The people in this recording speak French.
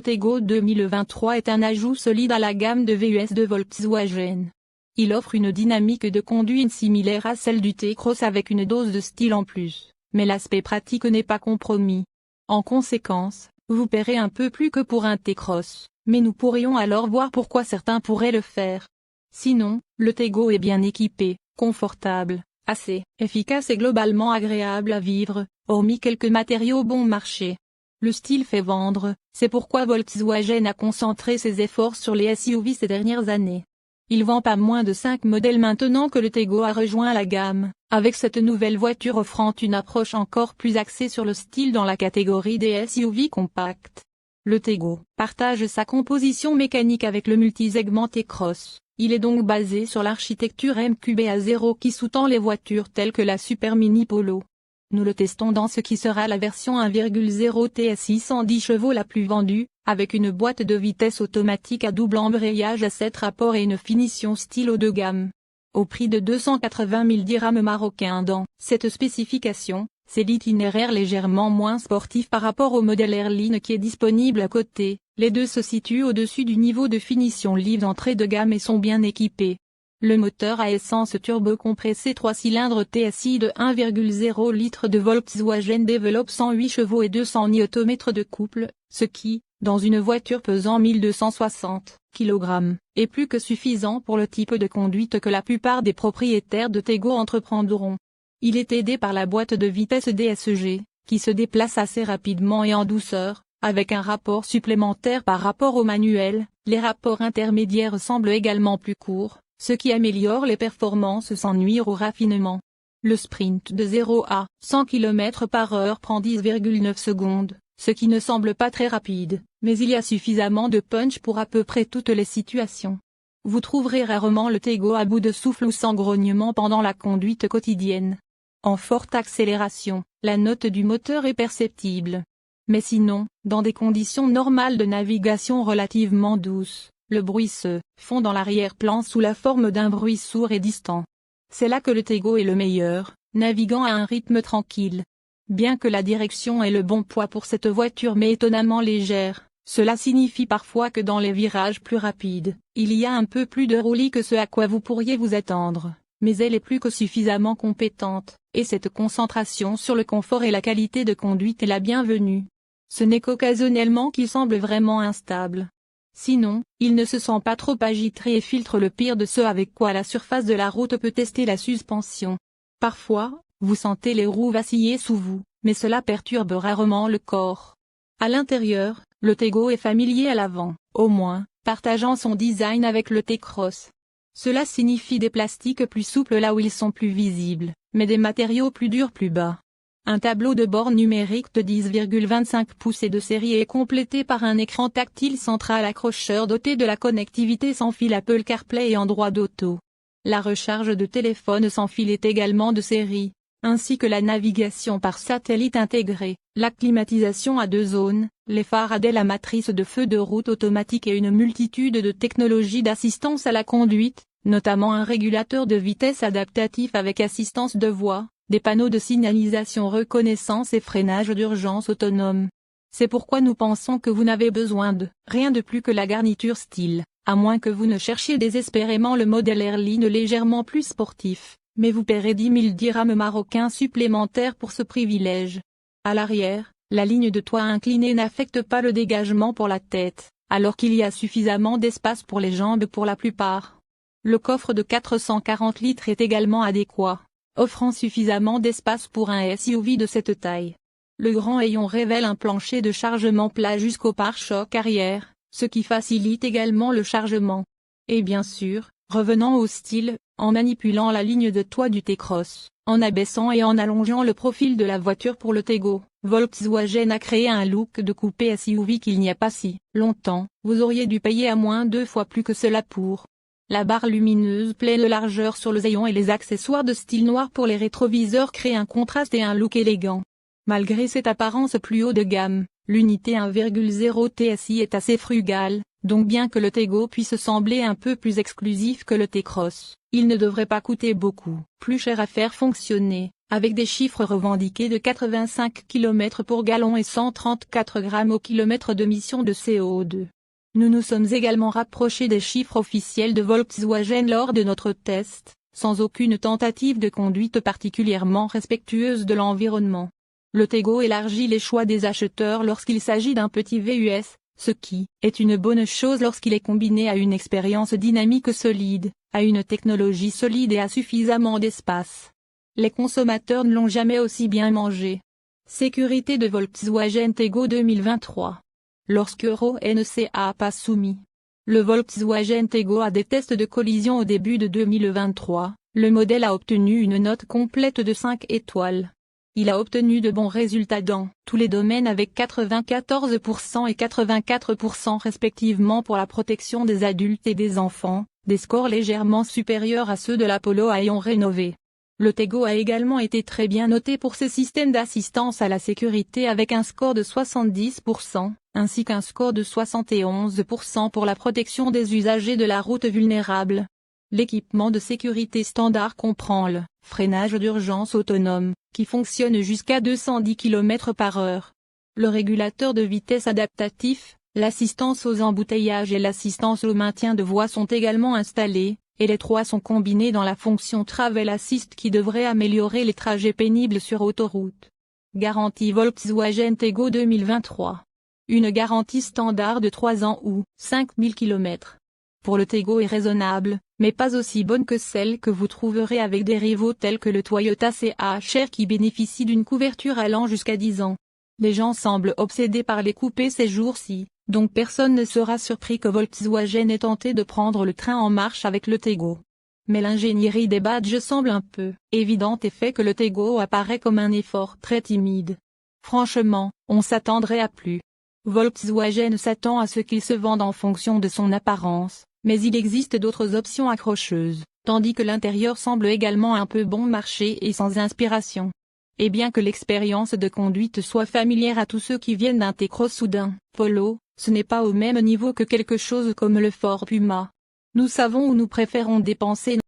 Tego 2023 est un ajout solide à la gamme de VUS de Volkswagen. Il offre une dynamique de conduite similaire à celle du T-Cross avec une dose de style en plus, mais l'aspect pratique n'est pas compromis. En conséquence, vous paierez un peu plus que pour un T-Cross, mais nous pourrions alors voir pourquoi certains pourraient le faire. Sinon, le Tego est bien équipé, confortable, assez efficace et globalement agréable à vivre, hormis quelques matériaux bon marché. Le style fait vendre, c'est pourquoi Volkswagen a concentré ses efforts sur les SUV ces dernières années. Il vend pas moins de 5 modèles maintenant que le Tego a rejoint la gamme, avec cette nouvelle voiture offrant une approche encore plus axée sur le style dans la catégorie des SUV compacts. Le Tego partage sa composition mécanique avec le multisegment T-Cross. Il est donc basé sur l'architecture MQB-A0 qui sous-tend les voitures telles que la Super Mini Polo. Nous le testons dans ce qui sera la version 1.0 TSI 110 chevaux la plus vendue, avec une boîte de vitesse automatique à double embrayage à 7 rapports et une finition style haut de gamme. Au prix de 280 000 dirhams marocains dans cette spécification, c'est l'itinéraire légèrement moins sportif par rapport au modèle Airline qui est disponible à côté. Les deux se situent au-dessus du niveau de finition livre d'entrée de gamme et sont bien équipés. Le moteur à essence turbo-compressé 3 cylindres TSI de 1,0 litre de Volkswagen développe 108 chevaux et 200 Nm de couple, ce qui, dans une voiture pesant 1260 kg, est plus que suffisant pour le type de conduite que la plupart des propriétaires de Tego entreprendront. Il est aidé par la boîte de vitesse DSG, qui se déplace assez rapidement et en douceur, avec un rapport supplémentaire par rapport au manuel. Les rapports intermédiaires semblent également plus courts, ce qui améliore les performances sans nuire au raffinement. Le sprint de 0 à 100 km/h prend 10,9 secondes, ce qui ne semble pas très rapide, mais il y a suffisamment de punch pour à peu près toutes les situations. Vous trouverez rarement le Tego à bout de souffle ou sans grognement pendant la conduite quotidienne. En forte accélération, la note du moteur est perceptible. Mais sinon, dans des conditions normales de navigation relativement douces, le bruit se fond dans l'arrière-plan sous la forme d'un bruit sourd et distant. C'est là que le Tego est le meilleur, naviguant à un rythme tranquille. Bien que la direction ait le bon poids pour cette voiture mais étonnamment légère, cela signifie parfois que dans les virages plus rapides, il y a un peu plus de roulis que ce à quoi vous pourriez vous attendre, mais elle est plus que suffisamment compétente, et cette concentration sur le confort et la qualité de conduite est la bienvenue. Ce n'est qu'occasionnellement qu'il semble vraiment instable. Sinon, il ne se sent pas trop agité et filtre le pire de ce avec quoi la surface de la route peut tester la suspension. Parfois, vous sentez les roues vaciller sous vous, mais cela perturbe rarement le corps. À l'intérieur, le Tego est familier à l'avant, au moins, partageant son design avec le T-Cross. Cela signifie des plastiques plus souples là où ils sont plus visibles, mais des matériaux plus durs plus bas. Un tableau de bord numérique de 10,25 pouces et de série est complété par un écran tactile central accrocheur doté de la connectivité sans fil Apple CarPlay et Android Auto. La recharge de téléphone sans fil est également de série, ainsi que la navigation par satellite intégrée, la climatisation à 2 zones, les phares AD, la matrice de feu de route automatique et une multitude de technologies d'assistance à la conduite, notamment un régulateur de vitesse adaptatif avec assistance de voie, des panneaux de signalisation reconnaissance et freinage d'urgence autonome. C'est pourquoi nous pensons que vous n'avez besoin de rien de plus que la garniture style, à moins que vous ne cherchiez désespérément le modèle Airline légèrement plus sportif, mais vous paierez 10 000 dirhams marocains supplémentaires pour ce privilège. À l'arrière, la ligne de toit inclinée n'affecte pas le dégagement pour la tête, alors qu'il y a suffisamment d'espace pour les jambes pour la plupart. Le coffre de 440 litres est également adéquat, offrant suffisamment d'espace pour un SUV de cette taille. Le grand rayon révèle un plancher de chargement plat jusqu'au pare-choc arrière, ce qui facilite également le chargement. Et bien sûr, revenant au style, en manipulant la ligne de toit du T-Cross, en abaissant et en allongeant le profil de la voiture pour le Tego, Volkswagen a créé un look de coupé SUV qu'il n'y a pas si longtemps, vous auriez dû payer à moins 2 fois plus que cela pour. La barre lumineuse pleine de largeur sur le haillon et les accessoires de style noir pour les rétroviseurs créent un contraste et un look élégant. Malgré cette apparence plus haut de gamme, l'unité 1.0 TSI est assez frugale, donc bien que le Tego puisse sembler un peu plus exclusif que le T-Cross, il ne devrait pas coûter beaucoup plus cher à faire fonctionner. Avec des chiffres revendiqués de 85 km pour gallon et 134 grammes au kilomètre d'émissions de CO2. Nous nous sommes également rapprochés des chiffres officiels de Volkswagen lors de notre test, sans aucune tentative de conduite particulièrement respectueuse de l'environnement. Le Tego élargit les choix des acheteurs lorsqu'il s'agit d'un petit VUS, ce qui est une bonne chose lorsqu'il est combiné à une expérience dynamique solide, à une technologie solide et à suffisamment d'espace. Les consommateurs ne l'ont jamais aussi bien mangé. Sécurité de Volkswagen Tego 2023. Lorsque Euro NCAA pas soumis. Le Volkswagen Tego a des tests de collision au début de 2023, le modèle a obtenu une note complète de 5 étoiles. Il a obtenu de bons résultats dans tous les domaines avec 94% et 84% respectivement pour la protection des adultes et des enfants, des scores légèrement supérieurs à ceux de l'Apollo à ion rénové. Le Tego a également été très bien noté pour ses systèmes d'assistance à la sécurité avec un score de 70%, ainsi qu'un score de 71% pour la protection des usagers de la route vulnérable. L'équipement de sécurité standard comprend le freinage d'urgence autonome, qui fonctionne jusqu'à 210 km/h. Le régulateur de vitesse adaptatif, l'assistance aux embouteillages et l'assistance au maintien de voie sont également installés, et les trois sont combinés dans la fonction Travel Assist qui devrait améliorer les trajets pénibles sur autoroute. Garantie Volkswagen Tego 2023. Une garantie standard de 3 ans ou 5000 km. Pour le Tego est raisonnable, mais pas aussi bonne que celle que vous trouverez avec des rivaux tels que le Toyota CHR qui bénéficie d'une couverture allant jusqu'à 10 ans. Les gens semblent obsédés par les coupés ces jours-ci, donc personne ne sera surpris que Volkswagen ait tenté de prendre le train en marche avec le Tego. Mais l'ingénierie des badges semble un peu évidente et fait que le Tego apparaît comme un effort très timide. Franchement, on s'attendrait à plus. Volkswagen s'attend à ce qu'il se vende en fonction de son apparence, mais il existe d'autres options accrocheuses, tandis que l'intérieur semble également un peu bon marché et sans inspiration. Et bien que l'expérience de conduite soit familière à tous ceux qui viennent d'un T-Cross ou d'un Polo, ce n'est pas au même niveau que quelque chose comme le Ford Puma. Nous savons où nous préférons dépenser.